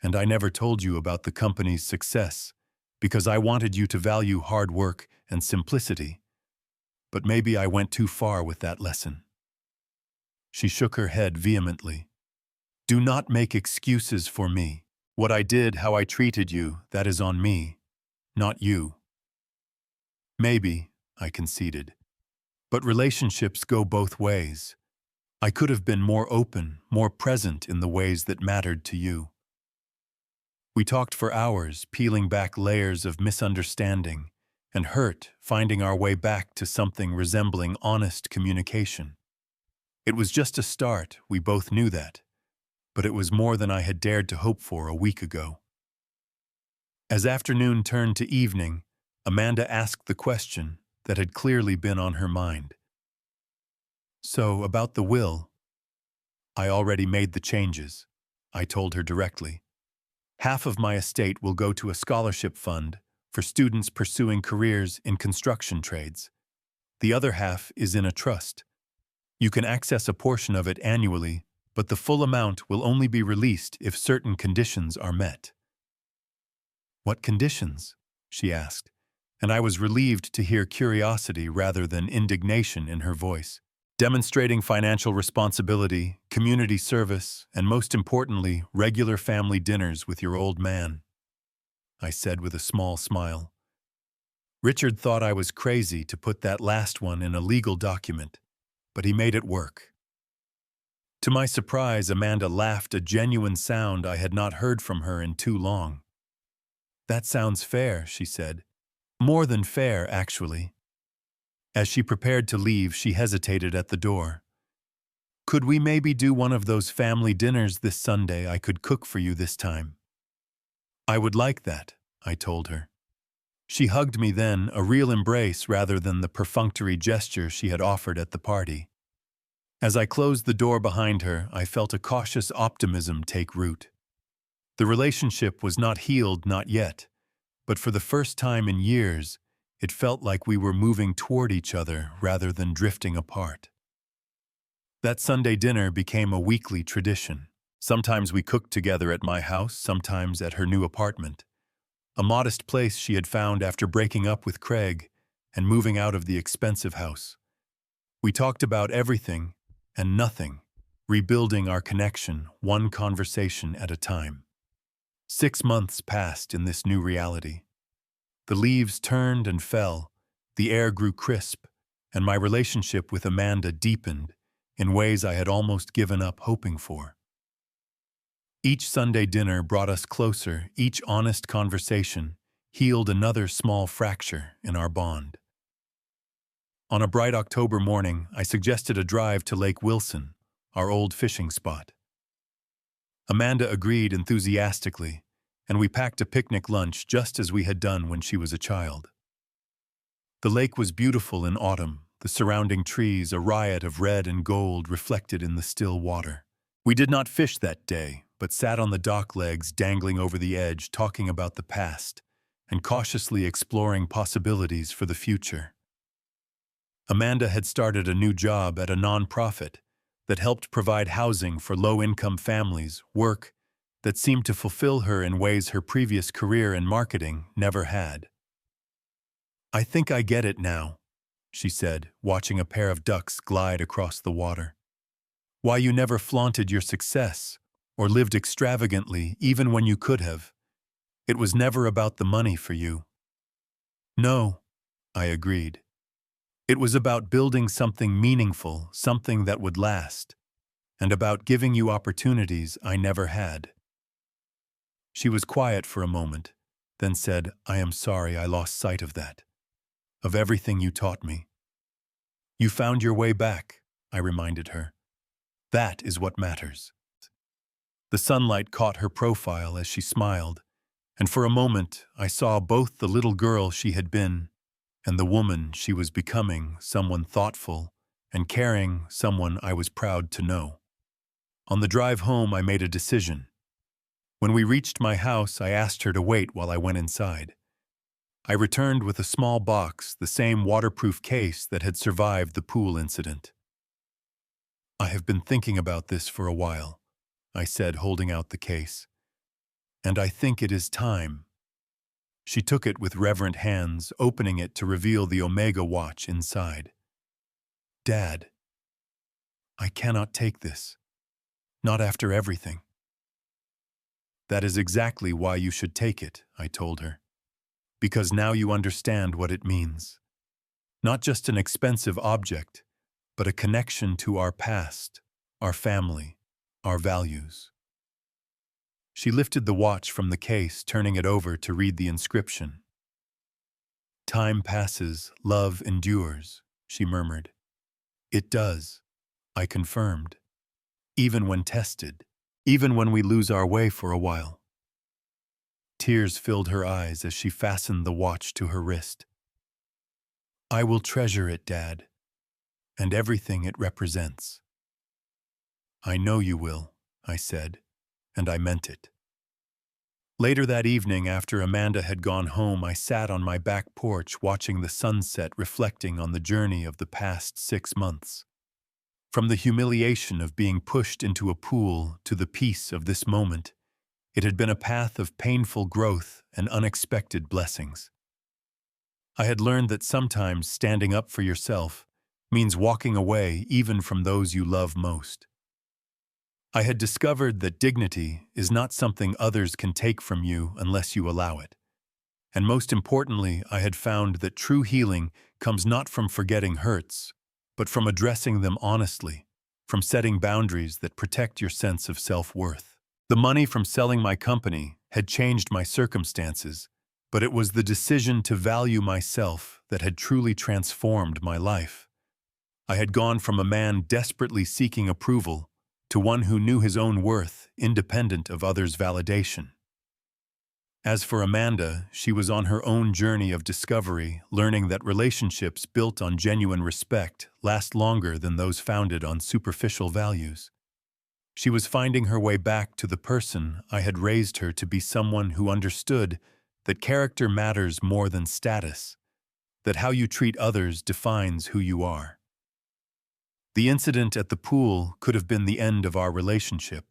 And I never told you about the company's success, because I wanted you to value hard work and simplicity. But maybe I went too far with that lesson. She shook her head vehemently. Do not make excuses for me. What I did, how I treated you, that is on me, not you. Maybe, I conceded. But relationships go both ways. I could have been more open, more present in the ways that mattered to you. We talked for hours, peeling back layers of misunderstanding and hurt, finding our way back to something resembling honest communication. It was just a start, we both knew that, but it was more than I had dared to hope for a week ago. As afternoon turned to evening, Amanda asked the question that had clearly been on her mind. So, about the will, I already made the changes, I told her directly. Half of my estate will go to a scholarship fund for students pursuing careers in construction trades. The other half is in a trust. You can access a portion of it annually, but the full amount will only be released if certain conditions are met. What conditions? She asked, and I was relieved to hear curiosity rather than indignation in her voice. Demonstrating financial responsibility, community service, and most importantly, regular family dinners with your old man, I said with a small smile. Richard thought I was crazy to put that last one in a legal document, but he made it work. To my surprise, Amanda laughed, a genuine sound I had not heard from her in too long. That sounds fair, she said. More than fair, actually. As she prepared to leave, she hesitated at the door. Could we maybe do one of those family dinners this Sunday? I could cook for you this time. I would like that, I told her. She hugged me then, a real embrace rather than the perfunctory gesture she had offered at the party. As I closed the door behind her, I felt a cautious optimism take root. The relationship was not healed, not yet, but for the first time in years, it felt like we were moving toward each other rather than drifting apart. That Sunday dinner became a weekly tradition. Sometimes we cooked together at my house, sometimes at her new apartment, a modest place she had found after breaking up with Craig and moving out of the expensive house. We talked about everything and nothing, rebuilding our connection one conversation at a time. 6 months passed in this new reality. The leaves turned and fell, the air grew crisp, and my relationship with Amanda deepened in ways I had almost given up hoping for. Each Sunday dinner brought us closer, each honest conversation healed another small fracture in our bond. On a bright October morning, I suggested a drive to Lake Wilson, our old fishing spot. Amanda agreed enthusiastically, and we packed a picnic lunch just as we had done when she was a child. The lake was beautiful in autumn, the surrounding trees a riot of red and gold reflected in the still water. We did not fish that day, but sat on the dock legs dangling over the edge talking about the past and cautiously exploring possibilities for the future. Amanda had started a new job at a nonprofit that helped provide housing for low-income families, work that seemed to fulfill her in ways her previous career in marketing never had. I think I get it now, she said, watching a pair of ducks glide across the water. Why you never flaunted your success or lived extravagantly even when you could have. It was never about the money for you. No, I agreed. It was about building something meaningful, something that would last, and about giving you opportunities I never had. She was quiet for a moment, then said, I am sorry I lost sight of that, of everything you taught me. You found your way back, I reminded her. That is what matters. The sunlight caught her profile as she smiled, and for a moment I saw both the little girl she had been and the woman she was becoming, someone thoughtful and caring, someone I was proud to know. On the drive home, I made a decision. When we reached my house, I asked her to wait while I went inside. I returned with a small box, the same waterproof case that had survived the pool incident. I have been thinking about this for a while, I said, holding out the case. And I think it is time. She took it with reverent hands, opening it to reveal the Omega watch inside. Dad, I cannot take this. Not after everything. That is exactly why you should take it, I told her. Because now you understand what it means. Not just an expensive object, but a connection to our past, our family, our values. She lifted the watch from the case, turning it over to read the inscription. Time passes, love endures, she murmured. It does, I confirmed. Even when tested, even when we lose our way for a while. Tears filled her eyes as she fastened the watch to her wrist. I will treasure it, Dad, and everything it represents. I know you will, I said, and I meant it. Later that evening, after Amanda had gone home, I sat on my back porch watching the sunset, reflecting on the journey of the past 6 months. From the humiliation of being pushed into a pool to the peace of this moment, it had been a path of painful growth and unexpected blessings. I had learned that sometimes standing up for yourself means walking away even from those you love most. I had discovered that dignity is not something others can take from you unless you allow it. And most importantly, I had found that true healing comes not from forgetting hurts, but from addressing them honestly, from setting boundaries that protect your sense of self-worth. The money from selling my company had changed my circumstances, but it was the decision to value myself that had truly transformed my life. I had gone from a man desperately seeking approval to one who knew his own worth, independent of others' validation. As for Amanda, she was on her own journey of discovery, learning that relationships built on genuine respect last longer than those founded on superficial values. She was finding her way back to the person I had raised her to be, someone who understood that character matters more than status, that how you treat others defines who you are. The incident at the pool could have been the end of our relationship.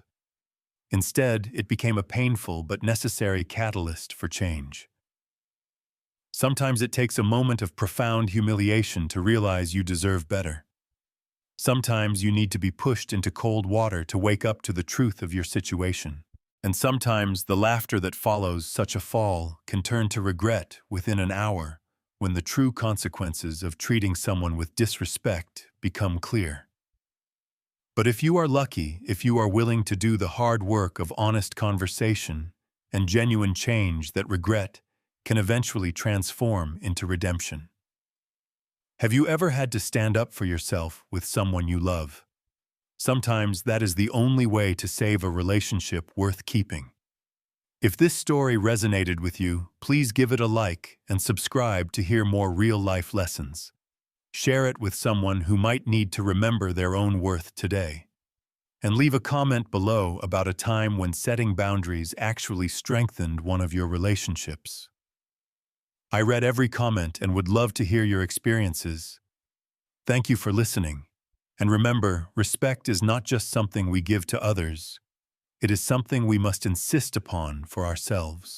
Instead, it became a painful but necessary catalyst for change. Sometimes it takes a moment of profound humiliation to realize you deserve better. Sometimes you need to be pushed into cold water to wake up to the truth of your situation. And sometimes the laughter that follows such a fall can turn to regret within an hour, when the true consequences of treating someone with disrespect become clear. But if you are lucky, if you are willing to do the hard work of honest conversation and genuine change, that regret can eventually transform into redemption. Have you ever had to stand up for yourself with someone you love? Sometimes that is the only way to save a relationship worth keeping. If this story resonated with you, please give it a like and subscribe to hear more real-life lessons. Share it with someone who might need to remember their own worth today. And leave a comment below about a time when setting boundaries actually strengthened one of your relationships. I read every comment and would love to hear your experiences. Thank you for listening. And remember, respect is not just something we give to others. It is something we must insist upon for ourselves.